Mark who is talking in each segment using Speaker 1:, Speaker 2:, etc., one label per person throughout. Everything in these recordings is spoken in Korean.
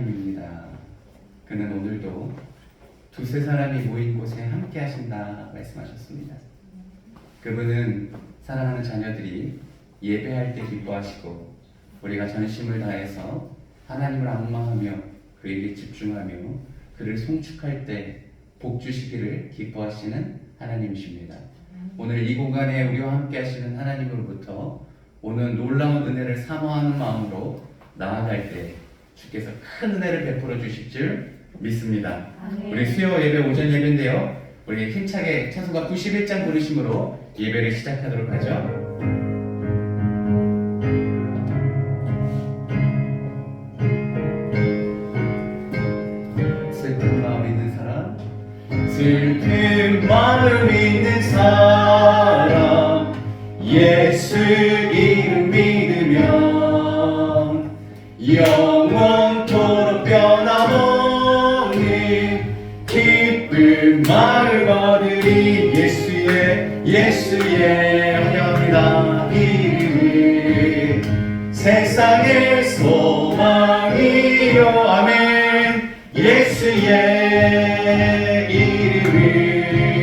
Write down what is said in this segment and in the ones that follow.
Speaker 1: 하나님입니다. 그는 오늘도 두세 사람이 모인 곳에 함께 하신다 말씀하셨습니다. 그분은 사랑하는 자녀들이 예배할 때 기뻐하시고 우리가 전심을 다해서 하나님을 앙망하며 그에게 집중하며 그를 송축할 때 복 주시기를 기뻐하시는 하나님이십니다. 오늘 이 공간에 우리와 함께 하시는 하나님으로부터 오는 놀라운 은혜를 사모하는 마음으로 나아갈 때 주께서 큰 은혜를 베풀어 주실 줄 믿습니다. 우리 수요 예배 오전 예배인데요, 우리 힘차게 찬송가 91장 부르심으로 예배를 시작하도록 하죠. 슬픈 마음 있는 사람,
Speaker 2: 슬픈 마음 있는 사람, 예수 이름 믿으면 영원토록 변함없는 기쁜 마음 얻으리. 예수의 환영합니다. 이름을 세상의 소망이요. 아멘. 예수의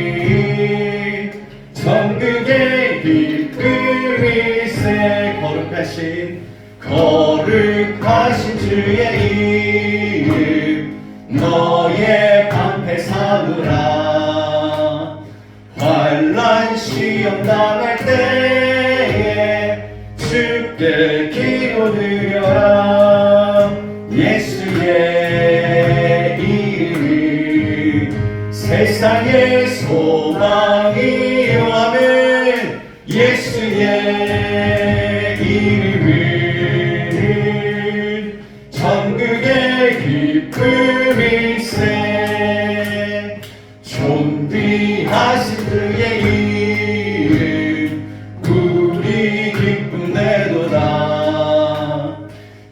Speaker 2: 이름을 천국의 기쁨일세. 거룩하신 주의 이름 너의 방패 삼으라. 환난 시험 당할 때에 주께 기도드려라. 예수의 이름 세상의 소망이요. 아멘. 예수의 이름은 천국의 기쁨일세. 존귀하신 그의 이름 우리 기쁨되도다.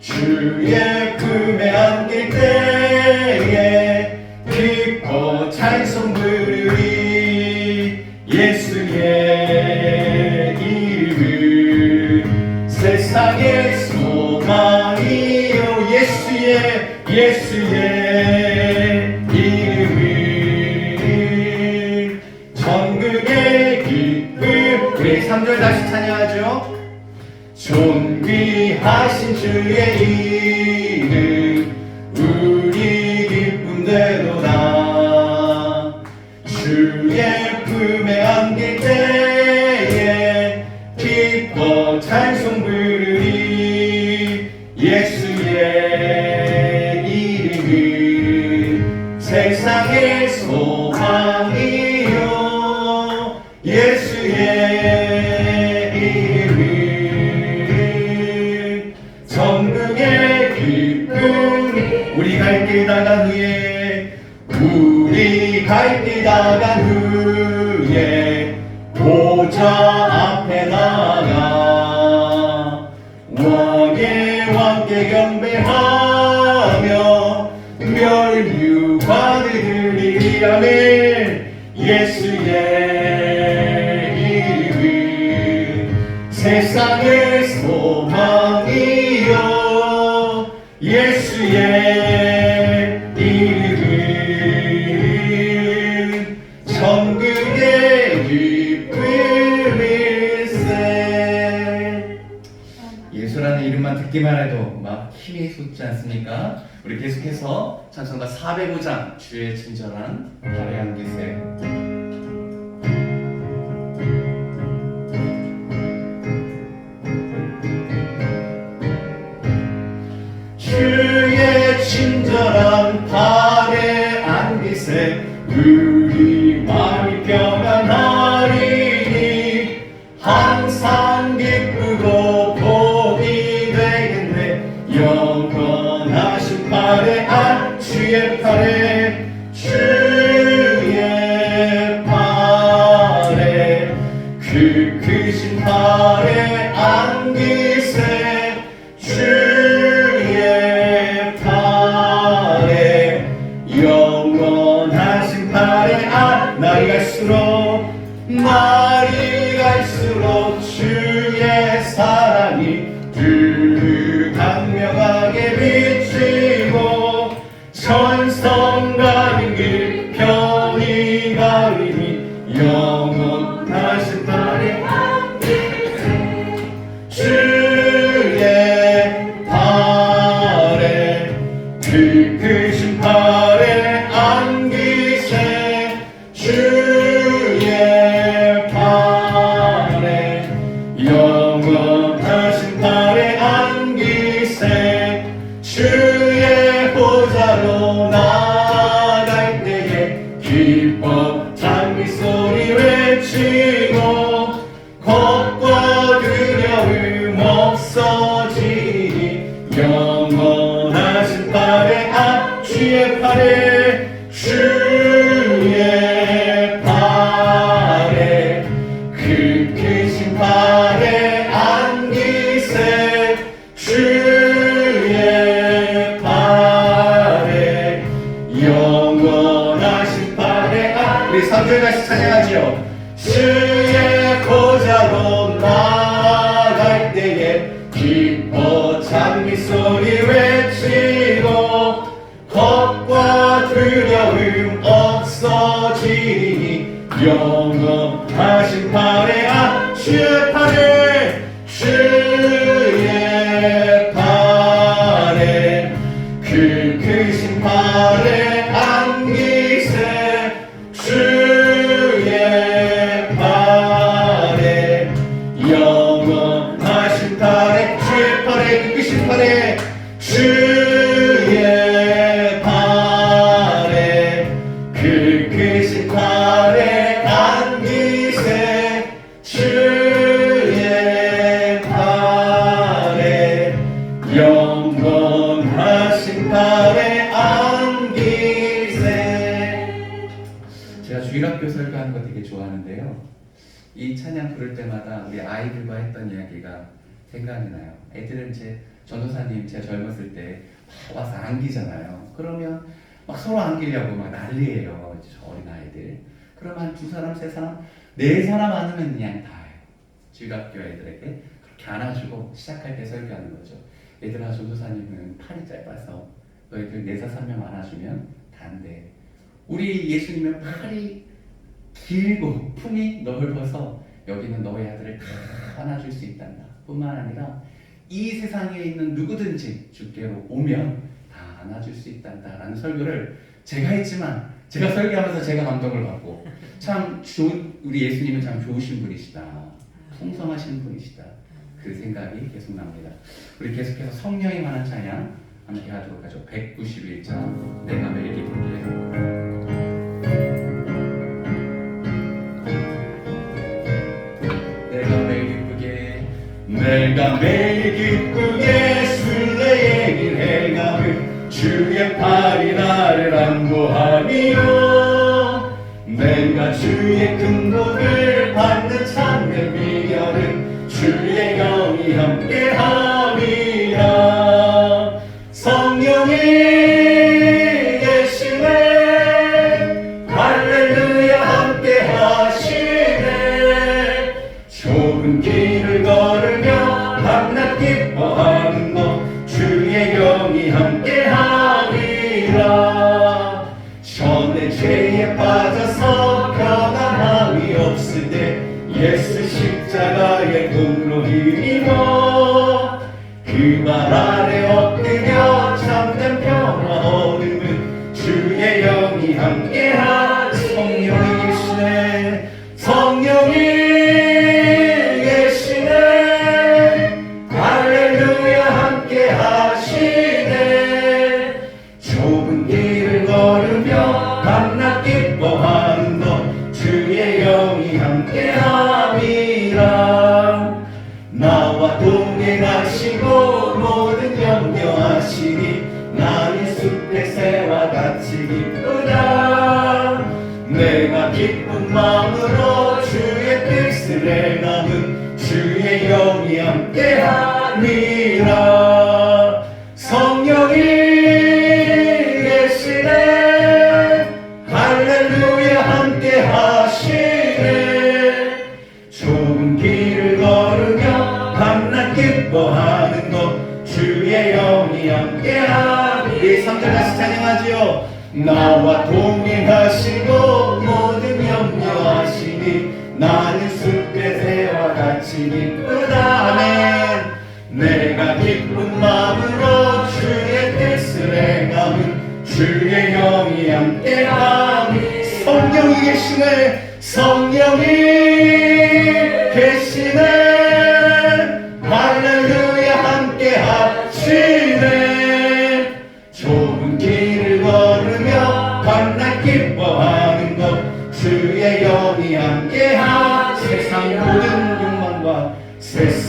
Speaker 2: 주의 품에 안길 때에 기뻐 찬송 부르리. 예수의 이름은 세상의 소망이요. 예수의 이름은 천국의 기쁨. 우리 3절 다시 찬양하죠. 존귀하신 주의 이름 우리 기쁨되도다. 주의 품에 안길 때에 기뻐 찬송 부르리. 예수의 이름은 세상의 소망이요. 예수의 이름은 천국의 기쁨. 우리 갈 길 나간 후에 보좌 앞에 나가 왕의 왕께 경배하며 멸류관을 드리리. 아멘. 예수의 이름은 세상의 소망이요. 예수의 이름은 천국의 기쁨일세.
Speaker 1: 예수라는 이름만 듣기만 해도 막 힘이 솟지 않습니까? 우리 계속해서 찬송가 405장 주의 친절한 발에 안기세.
Speaker 2: 주의 친절한 발에 안기세. 우리 마음이 평안하리니 항상 기쁘고 복이 되겠네. 영원하신 팔에 주의 팔에 그 크신 팔에 안기세. 주의 팔에 나갈 때에 기뻐 장미 소리 외치고 겁과 두려움 없어지니 영원하신 팔에 주의 팔에 주의 팔에 그 크신 팔에 안기세 주의 팔에 영원하신 팔에 우리 3절 다시 찬양하지요. 주의 보좌로 나갈 때에 기뻐 장미 소리 외치고 겁과 두려움 없어지니 영원하신 팔에 주의 팔에 주의 팔에 그 크신 팔에 안기세 주의 팔에 영원하신 팔에 주의 팔에 그 크신 팔에 주의 팔에 그 크신 팔에 안기세 주의 팔에 영원하신 팔에 안기세.
Speaker 1: 제가 주일학교 설교하는 거 되게 좋아하는데요. 이 찬양 부를 때마다 우리 아이들과 했던 이야기가 생각이 나요. 애들은 이제 전도사님 제가 젊었을 때 막 와서 안기잖아요. 그러면 막 서로 안기려고 막 난리예요. 저 어린 아이들. 그러면 두 사람, 세 사람, 네 사람 안으면 그냥 다예요. 주일학교 애들에게 그렇게 안아주고 시작할 때 설교하는 거죠. 얘들아, 전도사님은 팔이 짧아서 너희들 네 다섯 명 안아주면 다 안 돼. 우리 예수님은 팔이 길고 품이 넓어서 여기는 너희 아들을 다 안아줄 수 있단다. 뿐만 아니라 이 세상에 있는 누구든지 주께로 오면 다 안아줄 수 있단다 라는 설교를 제가 했지만 제가 설교하면서 제가 감동을 받고 참 우리 예수님은 참 좋으신 분이시다, 풍성하신 분이시다, 그 생각이 계속 납니다. 우리 계속해서 성령에 관한 찬양 함께 하도록 하죠. 191장 내가 매일 기쁘게.
Speaker 2: 내가 매일 기쁘게 순례의 길 행함을 주의 팔이 나를 안보하니요. 내가 주의 큰 복을 받는 참된 비결은 주의 영이 함께함이라. 성령이 계시네 할렐루야 함께하시네. 좁은 길을 걸으며 밤낮 기뻐하는 것 주의 영이 함께하리라. 전에 죄에 빠져서 평안함이 없을 때 예수 십자가의 공로 힘입어 그 말 아래 엎드려 참된 평화 얻음은 주의 영이 함께하리. 성령이 계시네 성령이 계시네 할렐루야 함께하시네. 좁은 길을 걸으며 밤낮 기뻐하는 것 주의 영이 함께함이라. 나와 동행하시고 모든 염려하시니 나는 숲의 새와 같이 기쁘다. 내가 기쁜 마음으로 주의 뜻을 행함은 주의 영이 함께하니라. 성령이 계시네 할렐루야 함께하시네. 좁은 길을 걸으며 밤낮 기뻐하는 것 주의 영이 함께하니. 3절 다시 찬양하지요. 나와 동행하시고 모든 염려하시니 나는 숲의 새와 같이 기쁘다. 아멘. 내가 기쁜 마음으로 주의 뜻을 행함은 주의 영이 함께하니. 성령이 계시네 성령이 계시네 할렐루야 함께하시네. 좁은 길을 걸어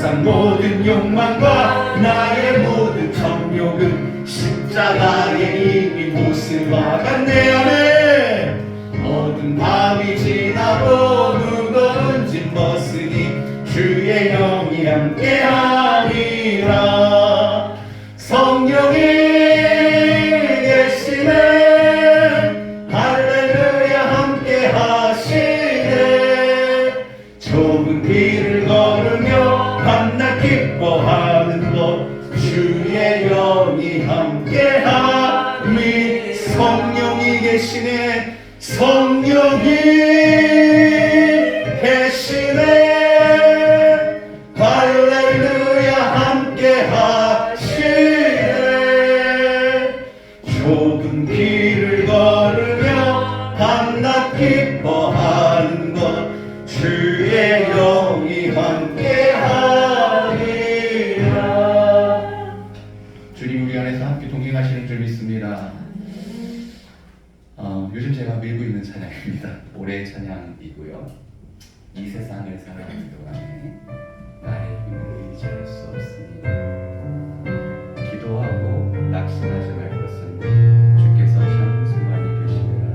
Speaker 2: 세상 모든 욕망과 나의 모든 정욕은 십자가에 이미 못을 박은 내 안에 어두운 밤이 지나고 무거운 짐 벗으니 주의 영이 함께하리라. 성령이 계시네 할렐루야 함께하시네. 좁은 길을 걸으며 밤낮 기뻐하는 것 주의 영이 함께하니. 성령이 계시네 성령이 계시네 할렐루야 함께하시네. 좁은 길을 걸으며 밤낮 기뻐하는 것 주의 영이 함께하리라.
Speaker 1: 주님 우리 안에서 함께 동행하시는 줄 믿습니다. 요즘 제가 밀고 있는 찬양입니다. 올해의 찬양이고요. 이 세상을 살아가는 동안에 나의 힘을 의지할 수 없습니다. 기도하고 낙심하지 말 것은 주께서 참 수많이 계시느라.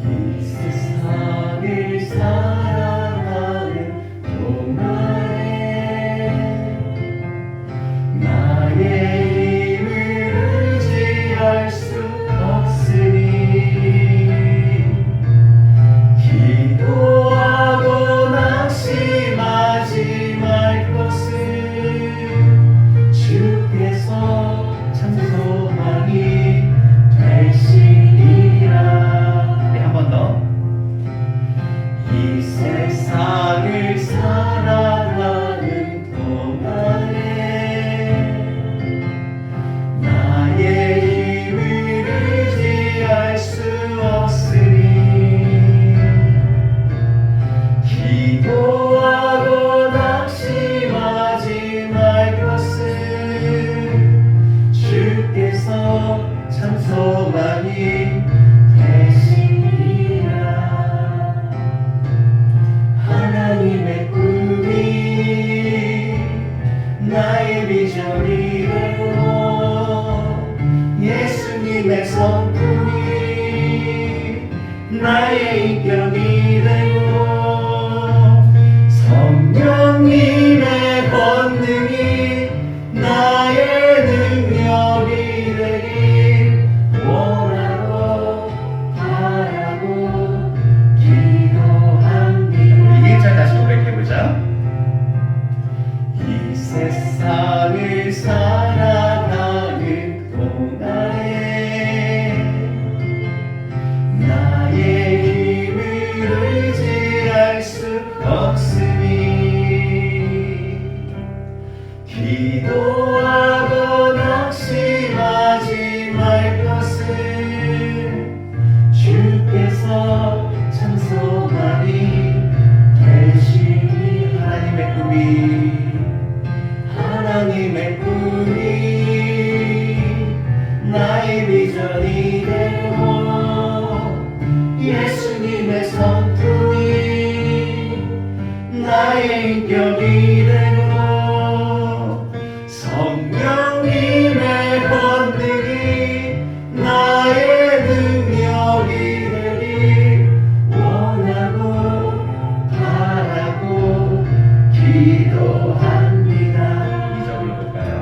Speaker 1: 이 세상을 살아가는 동안에 나의 힘을 의지할 수 없으니 기도하고 낙심하지 말 것은 주께서 참 소망이 되시리라. 네, 한 번 더. 이 세상을 살아가는 동안에 나의 힘을 의지할 수 없으니 기도하고 낙심하지 말 것은 주께서 참 소망이 되시리라. 하나님의 꿈이 나의 비전이 되고 예수님의 성품이 나의 인격이 되고 성령님의 권능이 나의 능력이 되길 원하고 바라고 기도합니다. 우리 1절 다시 고백해보자. 이 세상을 살아가는 동안에 나의 힘을 의지할 수 없으니 기도하고 낙심하지 말 것은 주께서 참 소망이 되시니. 하나님의 꿈이 나의 비전이 되고 예수님의 성품이 나의 인격이 되고 성령님의 권능이 나의 능력이 되길 원하고 바라고 기도합니다. 이절로 볼까요?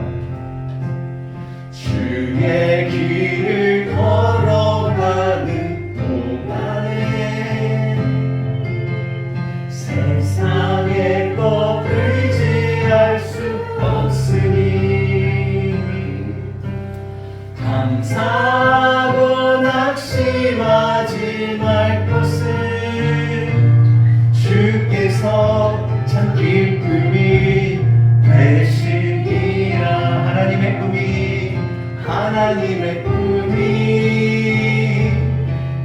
Speaker 1: 주의 길을 걸어가는 동안에 세상의 것 의지할 수 없으니 감사하고 낙심하지 말 것은 주께서 참 기쁨이 되시니라. 하나님의 꿈이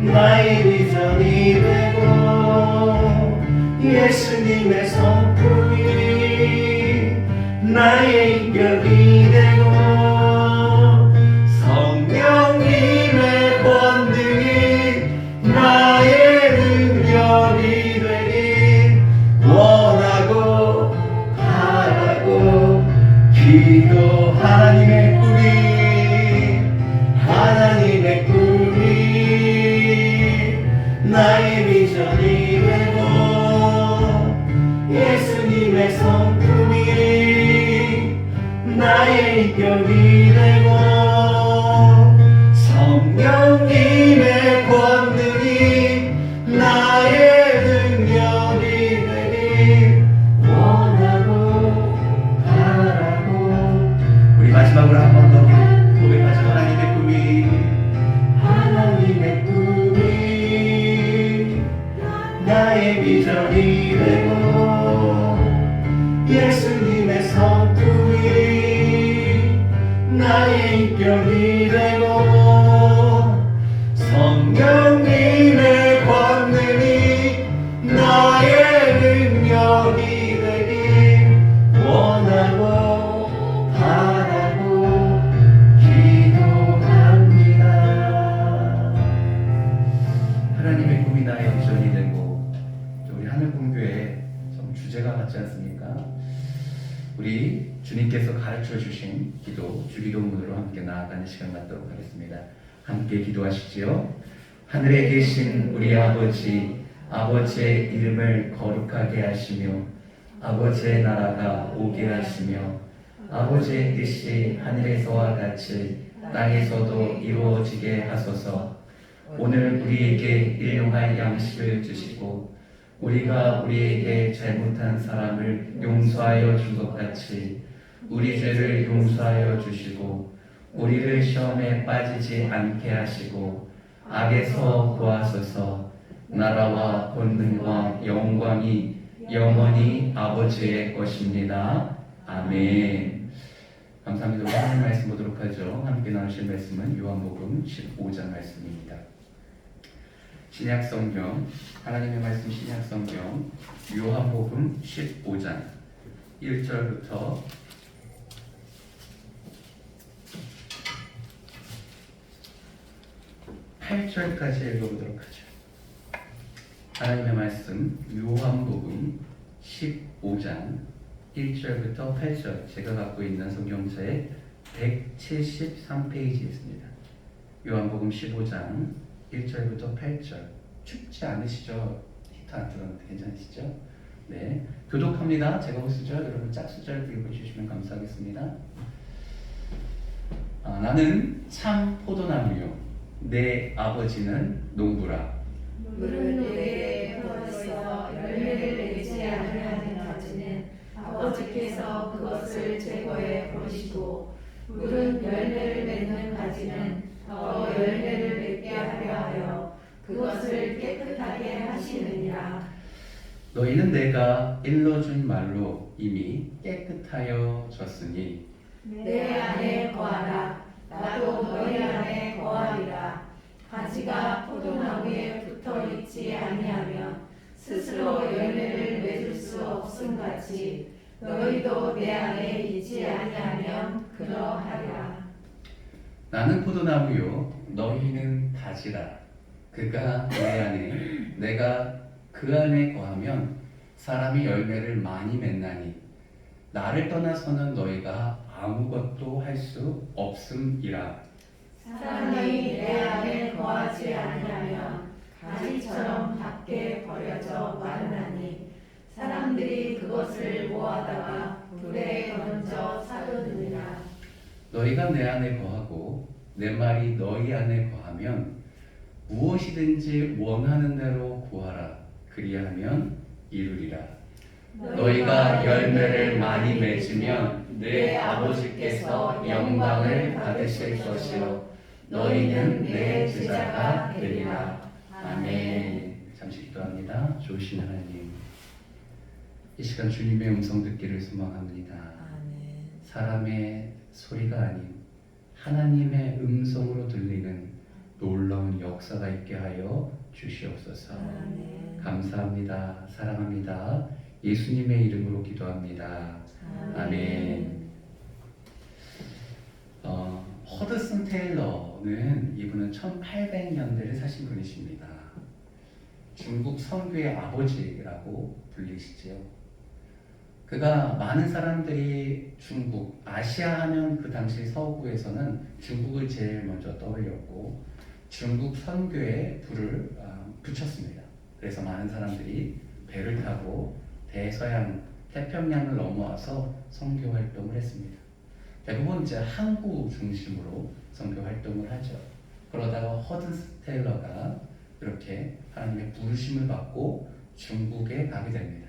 Speaker 1: 나의 비전이 되고 예수님의 성품이 나의 인격이 되고 성령님의 권능이
Speaker 2: 예수님의 성품이 나의 인격이 되고 성령님의 권능이 나의 능력이 되길 원하고 바라고. 우리 마지막으로 한 번 더 고백하죠. 하나님의 꿈이 나의 비전이 되고 예수님의 성품이 나의 인격이 되고 성령님의 권능이 나의 능력이 되길 원하고 바라고 기도합니다. 하나님의 꿈이 나의 비전이 되고, 우리 하늘공교회 좀 주제가 같지 않습니까? 우리 주님께서 가르쳐 주신 기도, 주기도문으로 함께 나아가는 시간 갖도록 하겠습니다. 함께 기도하시지요. 하늘에 계신 우리 아버지, 아버지의 이름을 거룩하게 하시며 아버지의 나라가 오게 하시며 아버지의 뜻이 하늘에서와 같이 땅에서도 이루어지게 하소서. 오늘 우리에게 일용할 양식을 주시고 우리가 우리에게 잘못한 사람을 용서하여 준 것 같이 우리 죄를 용서하여 주시고 우리를 시험에 빠지지 않게 하시고 악에서 구하소서. 나라와 권능과 영광이 영원히 아버지의 것입니다. 아멘. 감사합니다. 오늘 하나님 말씀 보도록 하죠. 함께 나누실 말씀은 요한복음 15장 말씀입니다. 신약성경, 하나님의 말씀 신약성경 요한복음 15장 1절부터 8절까지 읽어보도록 하죠. 하나님의 말씀 요한복음 15장 1절부터 8절, 제가 갖고 있는 성경서의 173페이지에 있습니다. 요한복음 15장 1절부터 8절. 춥지 않으시죠? 히터 안 틀었는데 괜찮으시죠? 네, 교독합니다. 제가 못 쓰죠? 여러분 짝수절 읽어주시면 감사하겠습니다. 나는 참 포도나무요 내 아버지는 농부라.
Speaker 3: 물은 내게 부어서 열매를 내지 아니하는 가지는 아버지께서 그것을 제거해 버리시고 물은 열매를 맺는 가지는 더 열매를 맺게 하려 하여 그것을 깨끗하게 하시느니라.
Speaker 1: 너희는 내가 일러준 말로 이미 깨끗하여 졌으니
Speaker 3: 내 안에 거하라. 나도 너희 안에 거하리라. 가지가 포도나무에 붙어 있지 아니하면 스스로 열매를 맺을 수 없음같이 너희도 내 안에 있지 아니하면 그러하리라.
Speaker 1: 나는 포도나무요 너희는 가지라. 그가 내 안에 내가 그 안에 거하면 사람이 열매를 많이 맺나니 나를 떠나서는 너희가 아무것도 할 수 없음이라.
Speaker 3: 사람이 내 안에 거하지 아니하면 가지처럼 밖에 버려져 마르나니 사람들이 그것을 모아다가 불에 던져 사르느니라.
Speaker 1: 너희가 내 안에 거하고 내 말이 너희 안에 거하면 무엇이든지 원하는 대로 구하라. 그리하면 이루리라. 너희가 열매를 많이 맺으면 내 아버지께서 영광을 받으실 것이요 너희는 내 제자가 되리라. 아멘. 잠시 기도합니다. 좋으신 하나님, 이 시간 주님의 음성 듣기를 소망합니다. 사람의 소리가 아닌 하나님의 음성으로 들리는 놀라운 역사가 있게 하여 주시옵소서. 감사합니다. 사랑합니다. 예수님의 이름으로 기도합니다. 아멘. 허드슨 테일러는 이분은 1800년대를 사신 분이십니다. 중국 선교의 아버지라고 불리시지요. 그가 많은 사람들이 중국, 아시아 하면 그 당시 서구에서는 중국을 제일 먼저 떠올렸고 중국 선교에 불을 붙였습니다. 그래서 많은 사람들이 배를 타고 대서양
Speaker 2: 태평양을 넘어와서 선교 활동을 했습니다. 대부분 이제 항구 중심으로 선교 활동을 하죠. 그러다가 허든스 테일러가 이렇게 하나님의 부르심을 받고 중국에 가게 됩니다.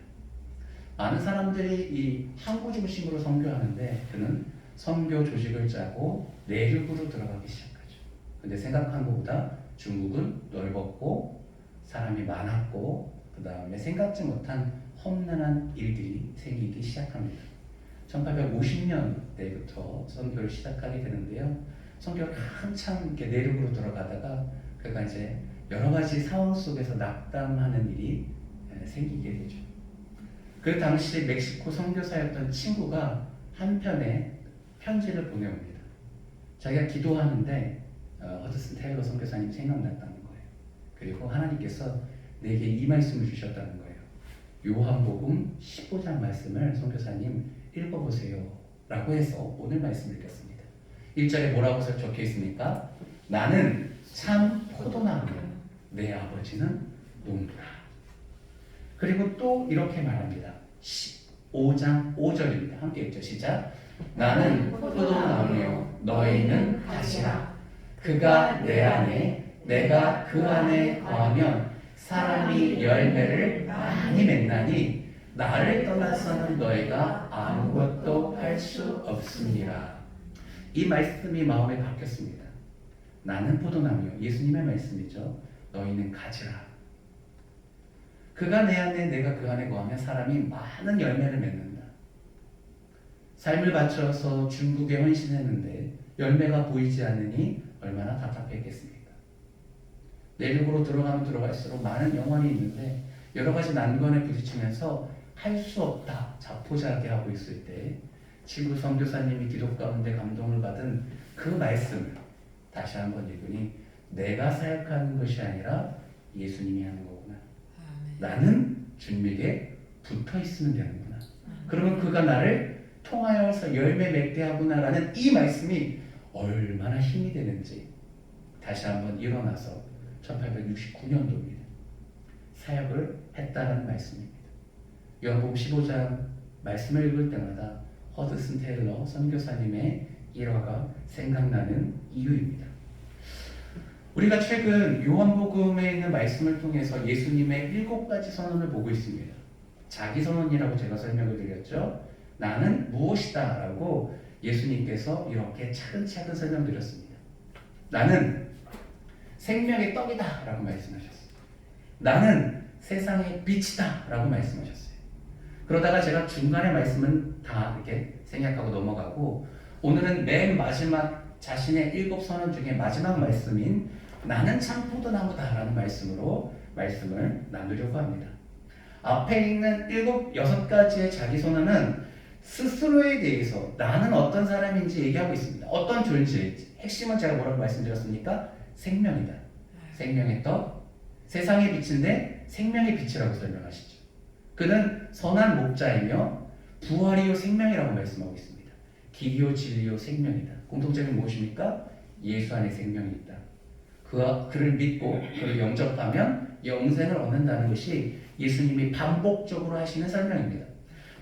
Speaker 2: 많은 사람들이 이 항구 중심으로 선교하는데 그는 선교 조직을 짜고 내륙으로 들어가기 시작하죠. 근데 생각한 것보다 중국은 넓었고 사람이 많았고 그 다음에 생각지 못한 험난한 일들이 생기기 시작합니다. 1850년대부터 선교를 시작하게 되는데요. 선교를 한참 이렇게 내륙으로 들어가다가 그가 이제 여러 가지 상황 속에서 낙담하는 일이 생기게 되죠. 그 당시 멕시코 선교사였던 친구가 한편에 편지를 보내옵니다. 자기가 기도하는데 허드슨 테일러 선교사님이 생각났다는 거예요. 그리고 하나님께서 내게 이 말씀을 주셨다는 거예요. 요한복음 15장 말씀을 선교사님 읽어보세요 라고 해서 오늘 말씀을 읽겠습니다. 1절에 뭐라고 적혀 있습니까? 나는 참 포도나무요 내 아버지는 농부라. 그리고 또 이렇게 말합니다. 15장 5절입니다. 함께 읽죠. 시작. 나는 포도나무요 너희는 가지라. 그가 내 안에 내가 그 안에 거하면 사람이 열매를 많이 맺나니 나를 떠나서는 너희가 아무것도 할 수 없습니다. 이 말씀이 마음에 박혔습니다. 나는 포도나무요. 예수님의 말씀이죠. 너희는 가지라. 그가 내 안에 내가 그 안에 거하면 사람이 많은 열매를 맺는다. 삶을 바쳐서 중국에 헌신했는데 열매가 보이지 않으니 얼마나 답답했겠습니까? 내륙으로 들어가면 들어갈수록 많은 영혼이 있는데 여러 가지 난관에 부딪히면서 할 수 없다 자포자기하고 있을 때 친구 선교사님이 기도 가운데 감동을 받은 그 말씀을 다시 한번 읽으니 내가 사역하는 것이 아니라 예수님이 하는 거구나. 나는 주님에게 붙어 있으면 되는구나. 그러면 그가 나를 통하여서 열매 맺게 하구나라는 이 말씀이 얼마나 힘이 되는지 다시 한번 일어나서 1869년도입니다. 사역을 했다라는 말씀입니다. 요한복음 15장 말씀을 읽을 때마다 허드슨 테일러 선교사님의 일화가 생각나는 이유입니다. 우리가 최근 요한복음에 있는 말씀을 통해서 예수님의 7가지 선언을 보고 있습니다. 자기 선언이라고 제가 설명을 드렸죠. 나는 무엇이다 라고 예수님께서 이렇게 차근차근 설명드렸습니다. 나는 생명의 떡이다 라고 말씀하셨어요. 나는 세상의 빛이다 라고 말씀하셨어요. 그러다가 제가 중간에 말씀은 다 이렇게 생략하고 넘어가고 오늘은 맨 마지막 자신의 7선언 중에 마지막 말씀인 나는 참 포도나무다 라는 말씀으로 말씀을 나누려고 합니다. 앞에 있는 6가지의 자기선언은 스스로에 대해서 나는 어떤 사람인지 얘기하고 있습니다. 어떤 존재인지. 핵심은 제가 뭐라고 말씀드렸습니까? 생명이다. 생명의 떡, 세상의 빛인데 생명의 빛이라고 설명하시죠. 그는 선한 목자이며 부활이요 생명이라고 말씀하고 있습니다. 길이요 진리요 생명이다. 공통점이 무엇입니까? 예수 안에 생명이 있다. 그를 믿고 그를 영접하면 영생을 얻는다는 것이 예수님이 반복적으로 하시는 설명입니다.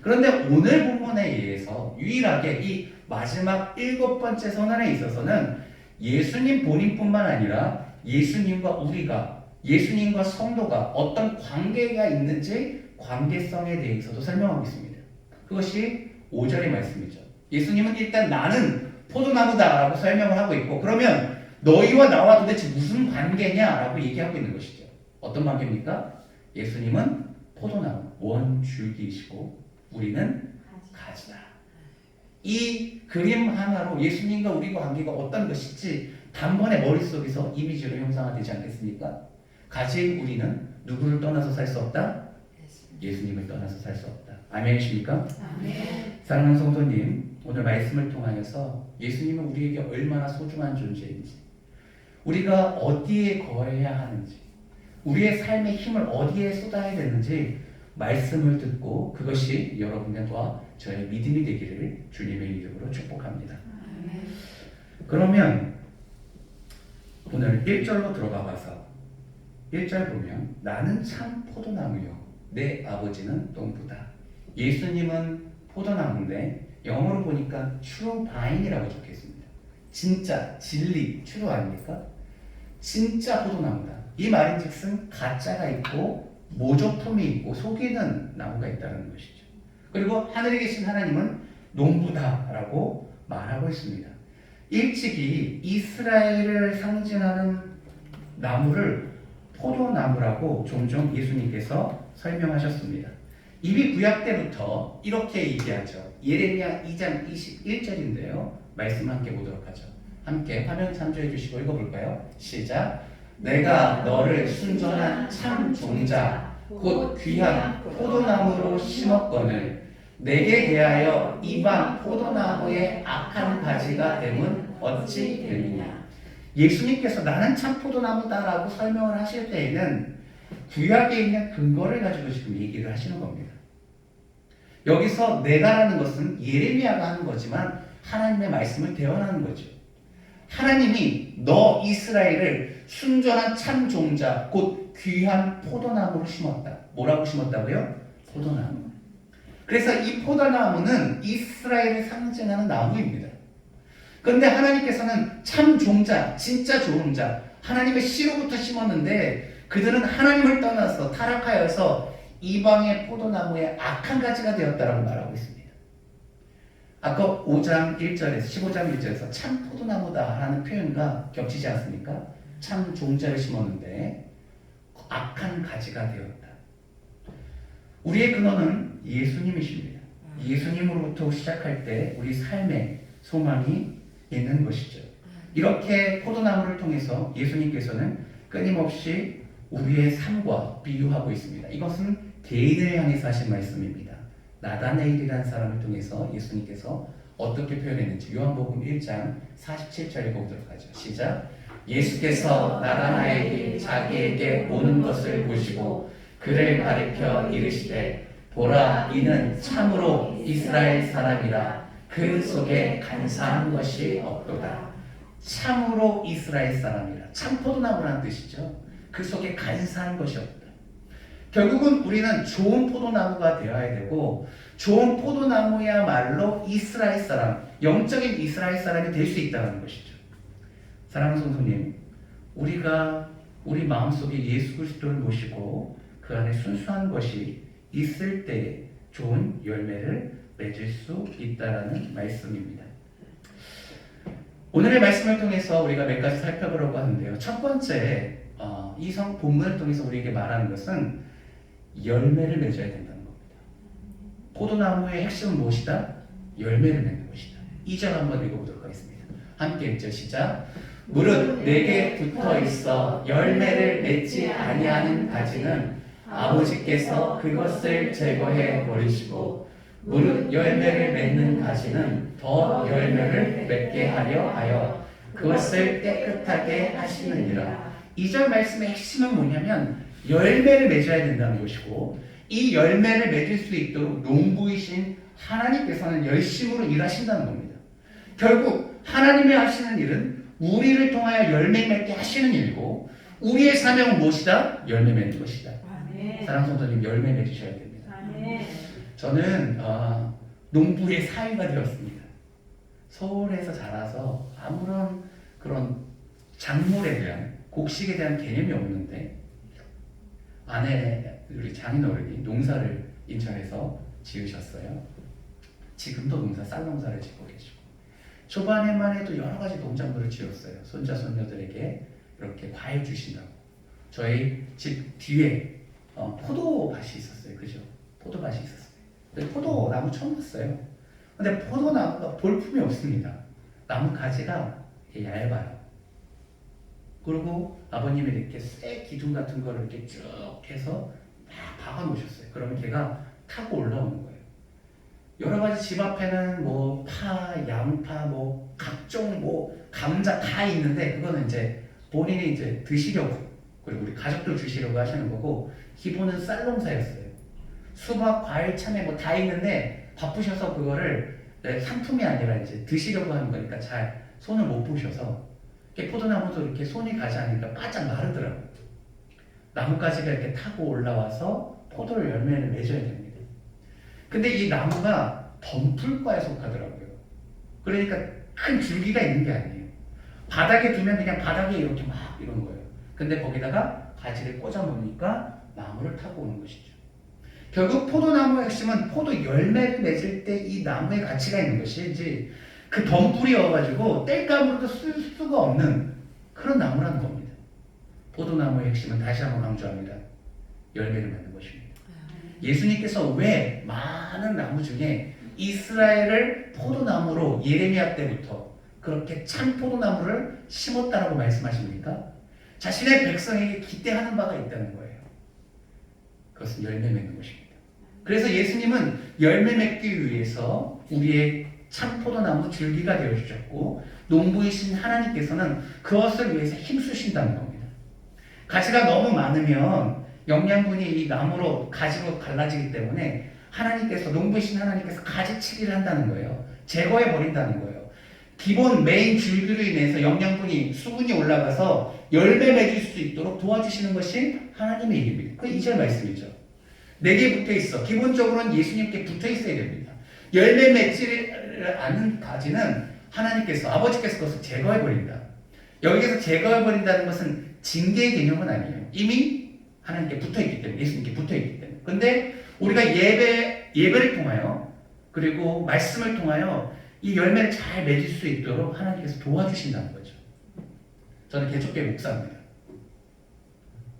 Speaker 2: 그런데 오늘 본문에 의해서 유일하게 이 마지막 7번째 선언에 있어서는 예수님 본인뿐만 아니라 예수님과 우리가 예수님과 성도가 어떤 관계가 있는지 관계성에 대해서도 설명하고 있습니다. 그것이 5절의 말씀이죠. 예수님은 일단 나는 포도나무다라고 설명을 하고 있고 그러면 너희와 나와 도대체 무슨 관계냐라고 얘기하고 있는 것이죠. 어떤 관계입니까? 예수님은 포도나무, 원줄기이시고 우리는 가지다. 이 그림 하나로 예수님과 우리가 관계가 어떤 것인지 단번에 머릿속에서 이미지로 형상화되지 않겠습니까? 가지인 우리는 누구를 떠나서 살 수 없다? 예수님을 떠나서 살 수 없다. 아멘이십니까?
Speaker 3: 아멘.
Speaker 2: 사랑하는 성도님, 오늘 말씀을 통하여서 예수님은 우리에게 얼마나 소중한 존재인지, 우리가 어디에 거해야 하는지, 우리의 삶의 힘을 어디에 쏟아야 되는지 말씀을 듣고 그것이 여러분과 저의 믿음이 되기를 주님의 이름으로 축복합니다.
Speaker 3: 아멘.
Speaker 2: 그러면 오늘 1절로 들어가 봐서 1절 보면 나는 참 포도나무요 내 아버지는 농부다.
Speaker 1: 예수님은 포도나무인데 영어로 보니까 true vine이라고 적혀 있습니다. 진짜, 진리, true 아닙니까? 진짜 포도나무다. 이 말인즉슨 가짜가 있고 모조품이 있고 속이는 나무가 있다는 것이죠. 그리고 하늘에 계신 하나님은 농부다라고 말하고 있습니다. 일찍이 이스라엘을 상징하는 나무를 포도나무라고 종종 예수님께서 설명하셨습니다. 이미 구약 때부터 이렇게 얘기하죠. 예레미야 2장 21절인데요. 말씀 함께 보도록 하죠. 함께 화면 참조해 주시고 읽어볼까요? 시작. 내가 너를 순전한 참 종자 곧 귀한 포도나무로 심었거늘 내게 대하여 이방 포도나무의 악한 가지가 됨은 어찌 되느냐. 예수님께서 나는 참 포도나무다라고 설명을 하실 때에는 구약에 있는 근거를 가지고 지금 얘기를 하시는 겁니다. 여기서 내가라는 것은 예레미야가 하는 거지만 하나님의 말씀을 대언하는 거죠. 하나님이 너 이스라엘을 순전한 참 종자 곧 귀한 포도나무로 심었다. 뭐라고 심었다고요? 포도나무. 그래서 이 포도나무는 이스라엘을 상징하는 나무입니다. 그런데 하나님께서는 참 종자, 진짜 좋은 자, 하나님의 씨로부터 심었는데 그들은 하나님을 떠나서 타락하여서 이방의 포도나무의 악한 가지가 되었다라고 말하고 있습니다. 아까 5장 1절에서 15장 1절에서 참 포도나무다라는 표현과 겹치지 않습니까? 참 종자를 심었는데 악한 가지가 되었다. 우리의 근원은 예수님이십니다. 예수님으로부터 시작할 때 우리 삶에 소망이 있는 것이죠. 이렇게 포도나무를 통해서 예수님께서는 끊임없이 우리의 삶과 비유하고 있습니다. 이것은 개인을 향해서 하신 말씀입니다. 나다네일이라는 사람을 통해서 예수님께서 어떻게 표현했는지 요한복음 1장 47절 읽어보도록 하죠. 시작. 예수께서 나다나엘이 자기에게 오는 것을 보시고 그를 가리켜 이르시되 보라 이는 참으로 이스라엘 사람이라 그 속에 간사한 것이 없도다. 참으로 이스라엘 사람이라. 참 포도나무라는 뜻이죠. 그 속에 간사한 것이 없다. 결국은 우리는 좋은 포도나무가 되어야 되고 좋은 포도나무야말로 이스라엘 사람, 영적인 이스라엘 사람이 될 수 있다는 것이죠. 사랑하는 성도님, 우리가 우리 마음속에 예수 그리스도를 모시고 그 안에 순수한 것이 있을 때 좋은 열매를 맺을 수 있다는 말씀입니다. 오늘의 말씀을 통해서 우리가 몇 가지 살펴보려고 하는데요. 첫 번째, 이 본문을 통해서 우리에게 말하는 것은 열매를 맺어야 된다는 겁니다. 포도나무의 핵심은 무엇이다? 열매를 맺는 것이다. 2절 한번 읽어보도록 하겠습니다. 함께 1절 시작. 무릇 내게 붙어 있어 열매를 맺지 아니하는 가지는 아버지께서 그것을 제거해 버리시고 무릇 열매를 맺는 가지는 더 열매를 맺게 하려 하여 그것을 깨끗하게 하시느니라. 2절 말씀의 핵심은 뭐냐면 열매를 맺어야 된다는 것이고 이 열매를 맺을 수 있도록 농부이신 하나님께서는 열심으로 일하신다는 겁니다. 결국 하나님이 하시는 일은 우리를 통하여 열매 맺게 하시는 일이고 우리의 사명은 무엇이다? 열매 맺는 것이다. 사랑하는 성도님, 열매 맺으셔야 됩니다. 저는 농부의 사위가 되었습니다. 서울에서 자라서 아무런 그런 작물에 대한 곡식에 대한 개념이 없는데 아내 우리 장인어른이 농사를 인천에서 지으셨어요. 지금도 쌀 농사를 짓고 계시고 초반에만 해도 여러 가지 농작물을 지었어요. 손자 손녀들에게 이렇게 과일 주신다고. 저희 집 뒤에 포도밭이 있었어요. 그죠? 포도밭이 있었어요. 근데 포도나무 처음 봤어요. 근데 포도나무가 볼품이 없습니다. 나무 가지가 얇아요. 그리고 아버님이 이렇게 쇠 기둥 같은 거를 이렇게 쭉 해서 막 박아 놓으셨어요. 그러면 걔가 타고 올라오는 거예요. 여러 가지 집 앞에는 뭐 파, 양파, 뭐 각종 뭐 감자 다 있는데 그거는 이제 본인이 이제 드시려고 그리고 우리 가족들 주시려고 하시는 거고 기본은 쌀 농사였어요. 수박, 과일, 참외 뭐 다 있는데 바쁘셔서 그거를 상품이 아니라 이제 드시려고 하는 거니까 잘 손을 못 보셔서 포도나무도 이렇게 손이 가지 않으니까 바짝 마르더라고요. 나뭇가지가 이렇게 타고 올라와서 포도를 열매를 맺어야 됩니다.
Speaker 2: 근데 이 나무가 덤불과에 속하더라고요. 그러니까 큰 줄기가 있는 게 아니에요. 바닥에 두면 그냥 바닥에 이렇게 막 이런 거예요. 근데 거기다가 가지를 꽂아 놓으니까 나무를 타고 오는 것이죠. 결국 포도나무의 핵심은 포도 열매를 맺을 때 이 나무의 가치가 있는 것이지 그 덤불이어가지고 땔감으로도 쓸 수가 없는 그런 나무라는 겁니다. 포도나무의 핵심은 다시 한번 강조합니다. 열매를 맺는 것입니다. 예수님께서 왜 많은 나무 중에 이스라엘을 포도나무로 예레미야 때부터 그렇게 참 포도나무를 심었다라고 말씀하십니까? 자신의 백성에게 기대하는 바가 있다는 거예요. 그것은 열매 맺는 것입니다. 그래서 예수님은 열매 맺기 위해서 우리의 참 포도나무 줄기가 되어주셨고 농부이신 하나님께서는 그것을 위해서 힘쓰신다는 겁니다. 가지가 너무 많으면 영양분이 이 나무로 가지로 갈라지기 때문에 농부이신 하나님께서 가지치기를 한다는 거예요. 제거해 버린다는 거예요. 기본 메인 줄기로 인해서 영양분이 수분이 올라가서 열매 맺을 수 있도록 도와주시는 것이 하나님의 일입니다. 그 2절 말씀이죠. 내게 붙어 있어. 기본적으로는 예수님께 붙어 있어야 됩니다. 열매 맺지를 않은 가지는 하나님께서 아버지께서 그것을 제거해 버린다. 여기에서 제거해 버린다는 것은 징계의 개념은 아니에요. 이미 하나님께 붙어 있기 때문에 예수님께 붙어 있기 때문에. 근데 우리가 예배를 통하여 그리고 말씀을 통하여 이 열매를 잘 맺을 수 있도록 하나님께서 도와주신다는 거죠. 저는 개척교회 목사입니다.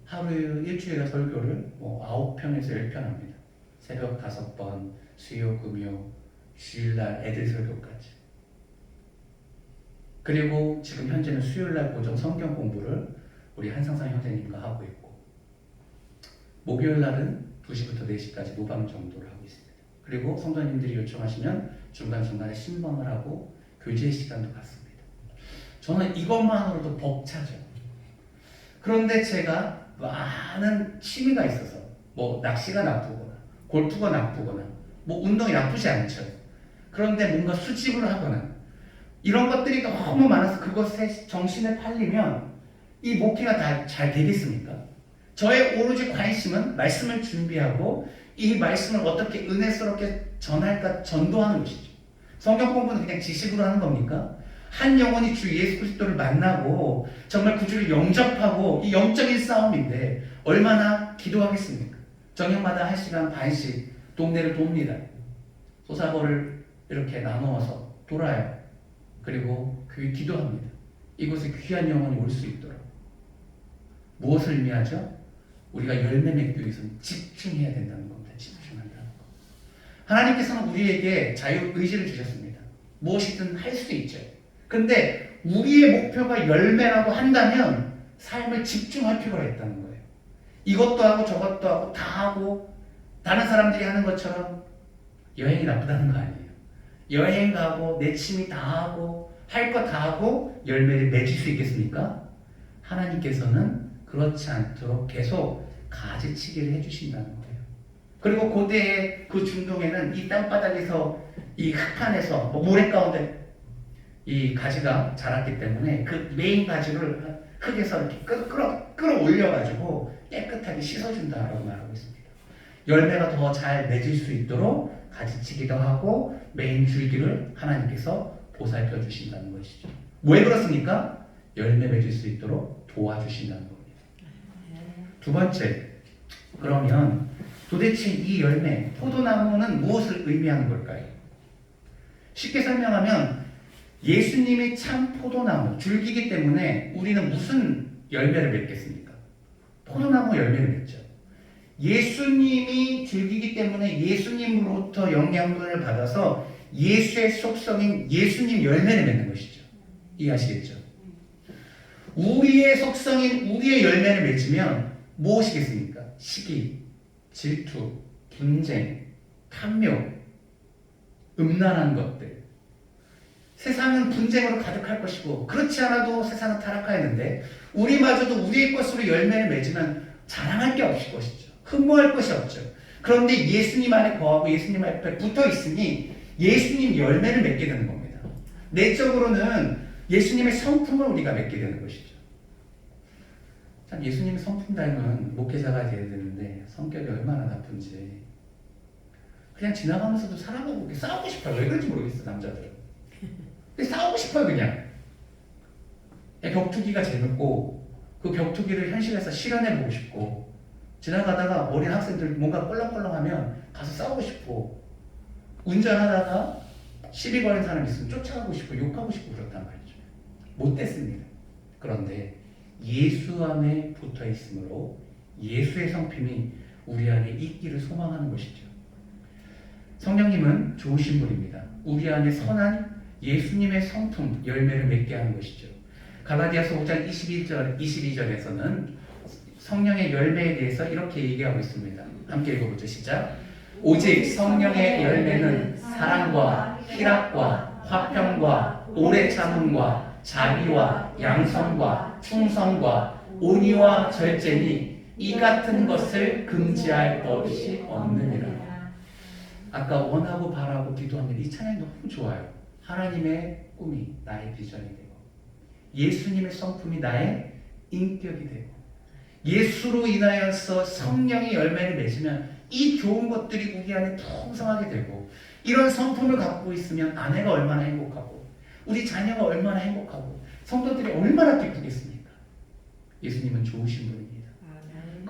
Speaker 2: 하루 일주일에 설교를 9편에서 10편 합니다. 새벽 5번, 수요, 금요, 주일날 애들 설교까지. 그리고 지금 현재는 수요일날 고정 성경 공부를 우리 한상상 형제님과 하고 있고 목요일날은 2시부터 4시까지 모방 정도를 하고 있습니다. 그리고 성도님들이 요청하시면 중간중간에 신방을 하고 교제 시간도 갖습니다. 저는 이것만으로도 벅차죠. 그런데 제가 많은 취미가 있어서 낚시가 나쁘거나 골프가 나쁘거나 운동이 나쁘지 않죠. 그런데 뭔가 수집을 하거나 이런 것들이 너무 많아서 그것에 정신을 팔리면 이 목회가 다 잘 되겠습니까? 저의 오로지 관심은 말씀을 준비하고 이 말씀을 어떻게 은혜스럽게 전할까 전도하는 것이죠. 성경 공부는 그냥 지식으로 하는 겁니까? 한 영혼이 주 예수 그리스도를 만나고 정말 그 주를 영접하고 이 영적인 싸움인데 얼마나 기도하겠습니까? 저녁마다 1시간 반씩 동네를 돕니다. 소사거를 이렇게 나누어서 돌아요. 그리고 기도합니다. 이곳에 귀한 영혼이 올 수 있도록. 무엇을 의미하죠? 우리가 열매 맺기 위해서는 집중해야 된다는 겁니다. 집중한다는 것. 하나님께서는 우리에게 자유의지를 주셨습니다. 무엇이든 할 수 있죠. 근데 우리의 목표가 열매라고 한다면 삶을 집중할 필요가 있다는 거예요. 이것도 하고 저것도 하고 다 하고 다른 사람들이 하는 것처럼 여행이 나쁘다는 거 아니에요. 여행 가고 내 취미 다 하고 할 거 다 하고 열매를 맺을 수 있겠습니까? 하나님께서는 그렇지 않도록 계속 가지치기를 해주신다는 거예요. 그리고 고대의 그 중동에는 이 땅바닥에서 이 흙판에서 모래 가운데 이 가지가 자랐기 때문에 그 메인 가지를 흙에서 이렇게 끌어올려가지고 깨끗하게 씻어준다라고 말하고 있습니다. 열매가 더 잘 맺을 수 있도록 가지치기도 하고 메인 줄기를 하나님께서 보살펴 주신다는 것이죠. 왜 그렇습니까? 열매 맺을 수 있도록 도와주신다는 겁니다. 두 번째, 그러면 도대체 이 열매, 포도나무는 무엇을 의미하는 걸까요? 쉽게 설명하면 예수님이 참 포도나무, 줄기이기 때문에 우리는 무슨 열매를 맺겠습니까? 포도나무 열매를 맺죠. 예수님이 줄기이기 때문에 예수님으로부터 영양분을 받아서 예수의 속성인 예수님 열매를 맺는 것이죠. 이해하시겠죠? 우리의 속성인 우리의 열매를 맺으면 무엇이겠습니까? 시기, 질투, 분쟁, 탐욕, 음란한 것들. 세상은 분쟁으로 가득할 것이고 그렇지 않아도 세상은 타락하였는데 우리마저도 우리의 것으로 열매를 맺으면 자랑할 게 없을 것이죠. 흠모할 것이 없죠. 그런데 예수님 안에 거하고 예수님 앞에 붙어 있으니 예수님 열매를 맺게 되는 겁니다. 내적으로는 예수님의 성품을 우리가 맺게 되는 것이죠. 참 예수님의 성품 닮은 목회자가 되어야 되는데 성격이 얼마나 나쁜지 그냥 지나가면서도 사람하고 이렇게 싸우고 싶어요. 왜 그런지 모르겠어, 남자들은. 근데 싸우고 싶어요, 그냥. 격투기가 재밌고 그 격투기를 현실에서 실현해보고 싶고 지나가다가 어린 학생들 뭔가 껄렁껄렁하면 가서 싸우고 싶고 운전하다가 시비 거는 사람 있으면 쫓아가고 싶고 욕하고 싶고 그렇단 말이죠. 못됐습니다. 그런데 예수 안에 붙어 있으므로 예수의 성품이 우리 안에 있기를 소망하는 것이죠. 성령님은 좋으신 분입니다. 우리 안에 선한 예수님의 성품 열매를 맺게 하는 것이죠. 갈라디아서 5장 22절에서는 성령의 열매에 대해서 이렇게 얘기하고 있습니다. 함께 읽어보죠. 시작. 오직 성령의 열매는 사랑과 희락과 화평과 오래 참음과 자비와 양성과 충성과 온유와 절제니 이 같은 것을 금지할 것이 없느니라. 아까 원하고 바라고 기도하면 이 찬양이 너무 좋아요. 하나님의 꿈이 나의 비전이 되고 예수님의 성품이 나의 인격이 되고 예수로 인하여서 성령의 열매를 맺으면 이 좋은 것들이 우리 안에 풍성하게 되고 이런 성품을 갖고 있으면 아내가 얼마나 행복하고 우리 자녀가 얼마나 행복하고 성도들이 얼마나 기쁘겠습니까? 예수님은 좋으신 분입니다.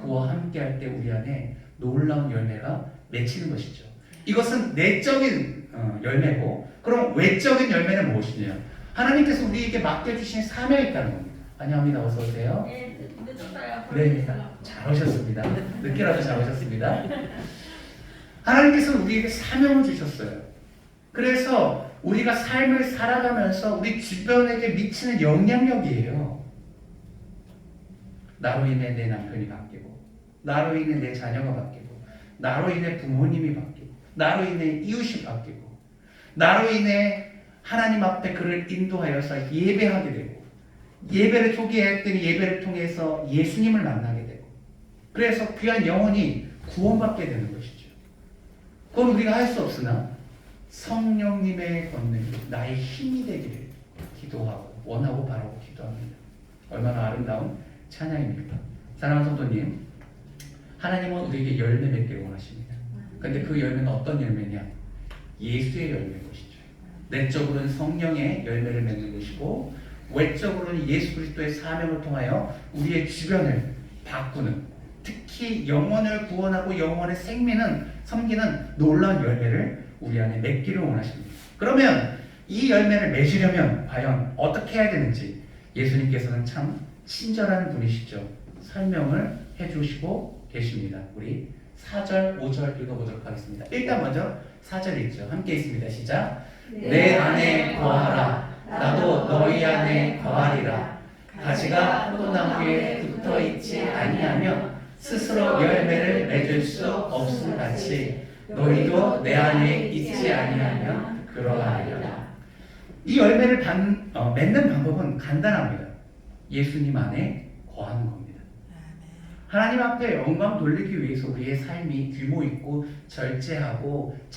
Speaker 2: 그와 함께할 때 우리 안에 놀라운 열매가 맺히는 것이죠. 이것은 내적인 열매고 그럼 외적인 열매는 무엇이냐? 하나님께서 우리에게 맡겨주신 사명이 있다는 겁니다. 안녕합니다. 어서 오세요. 네, 잘 오셨습니다. 늦게라도 잘 오셨습니다. 하나님께서 우리에게 사명을 주셨어요. 그래서 우리가 삶을 살아가면서 우리 주변에게 미치는 영향력이에요. 나로 인해 내 남편이 바뀌고 나로 인해 내 자녀가 바뀌고 나로 인해 부모님이 바뀌고 나로 인해 이웃이 바뀌고 나로 인해 하나님 앞에 그를 인도하여서 예배하게 되고 예배를 소개했더니 예배를 통해서 예수님을 만나게 되고 그래서 귀한 영혼이 구원받게 되는 것이죠. 그건 우리가 할 수 없으나 성령님의 권능이 나의 힘이 되기를 기도하고 원하고 바라고 기도합니다. 얼마나 아름다운 찬양입니까? 사랑하는 성도님, 하나님은 우리에게 열매 맺기를 원하십니다. 그런데 그 열매는 어떤 열매냐? 예수의 열매인 것이죠. 내적으로는 성령의 열매를 맺는 것이고 외적으로는 예수 그리스도의 사명을 통하여 우리의 주변을 바꾸는 특히 영혼을 구원하고 영혼의 생명은 섬기는 놀라운 열매를 우리 안에 맺기를 원하십니다. 그러면 이 열매를 맺으려면 과연 어떻게 해야 되는지 예수님께서는 참 친절한 분이시죠. 설명을 해주시고 계십니다. 우리 4절, 5절 읽어보도록 하겠습니다. 일단 먼저 4절 읽죠. 함께 있습니다. 시작. 내 안에 거하라. 나도 너희 안에 거하리라. 가지가 포도나무에 붙어있지 아니하면 스스로 열매를 맺을 수 없음 같이 너희도 내 안에 있지 아니하면 그러하리라. 이 열매를 맺는 방법은 간단합니다. 예수님 안에 거하는 겁니다. 하나님 앞에 영광 돌리기 위해서 우리의 삶이 규모 있고 절제하고